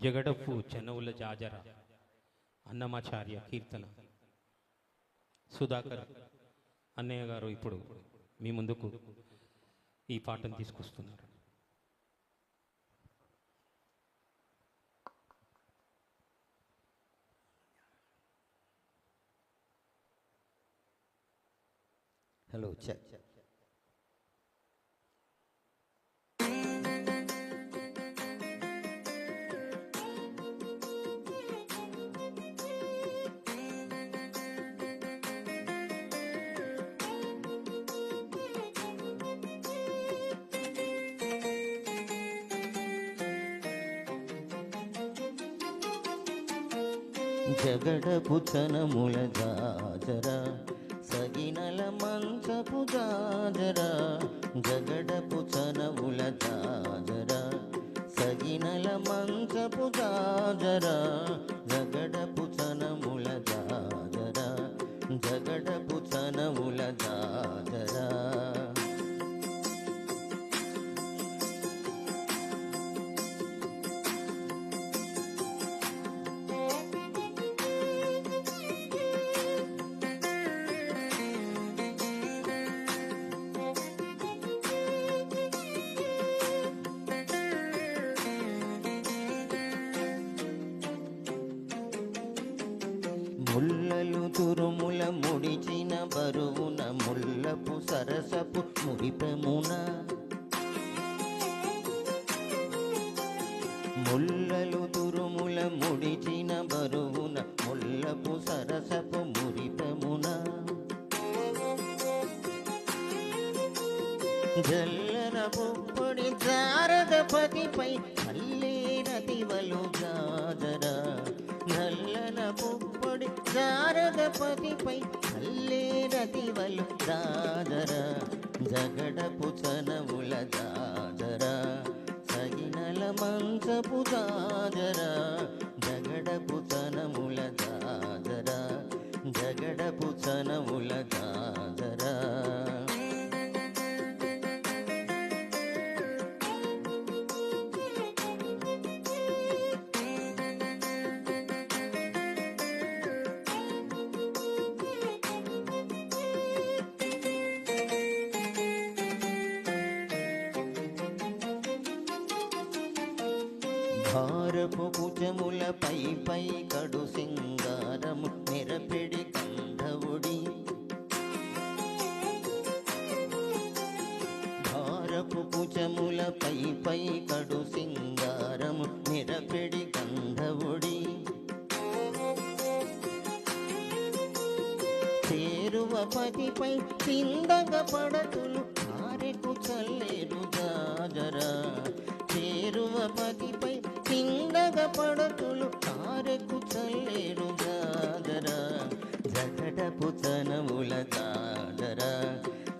జగడపు చెన్నవుల జాజర అన్నమాచార్య కీర్తన సుధాకర్ అన్నయ్య గారు ఇప్పుడు మీ ముందుకు ఈ పాటను తీసుకొస్తున్నారు. Hello check. జగడపు చనముల జాజర సగినల మంచపు జాజర, జగడపు చనముల జాజర సగినల మంచపు జాజర, జగడపు చనముల జాజర, జగడపు చనముల జాజర. ముల్లలు తురుముల ముడిచిన బరువున ముల్లపు సరసపు మురిపెమున, ముల్లలు తురుముల ముడిచిన బరువున ముల్లపు సరసపు మురిపెమున, జల్లర పుప్పొడి జారద పతిపై చల్లేరతివలు జాజర, నల్లన పుప్పొడి జారద పతిపై చల్లేరతివలు జాజర, జగడపు చనముల జాజర సగినల మంచపు జాజర, జగడపు చనముల జాజర, జగడపు చనముల జాజర. భారపు భుజముల పై పై కడు సింగారము నెరపెడి గంధవుడి, భారపు భుజముల పై పై కడు సింగారము నెరపెడి గంధవుడి, చేరువ పతిపై చిందగ పడతులు కారెకు చల్లేరు జాజర, చేరువ పతిపై చిందగ పడతులు కారెకు చల్లేరు జాజర, జగడపు చనముల జాజర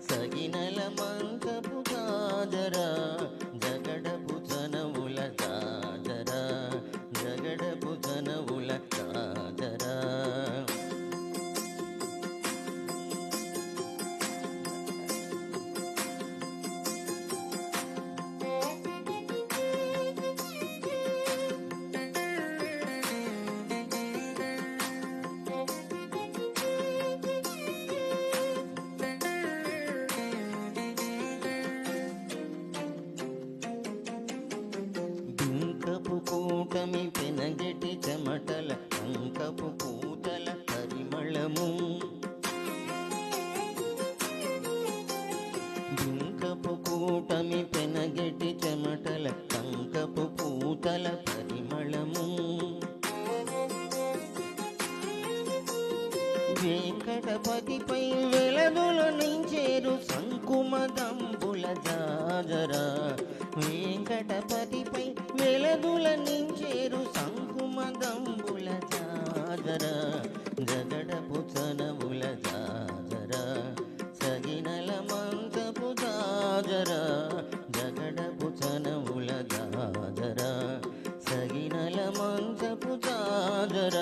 సగినల మంచపు జాజర, జగడపు చనముల జాజర, జగడపు చనముల జాజర. కూటమి పెనగెటి చెమటల కంకపు పూతల పరిమళము, బింకపు కూటమి పెనగెటి చెమటల కంకపు పూతల పరిమళము, వెంకటపతిపై వెలదుల నించేరు సంకుమదంబుల జాజర, వెంకటపతిపై వెలదుల నించేరు సంకుమదంబుల జాజర, జగడపు చనముల జాజర సగినల మంచపు జాజర, జగడపు చనముల జాజర సగినల మంచపు జాజర,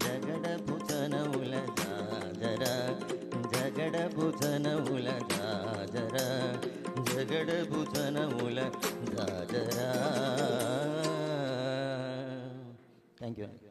జగడపు చనముల జాజర, జగడపు చనముల జాజర, జగడపు చనముల జాజర. యూ అండి.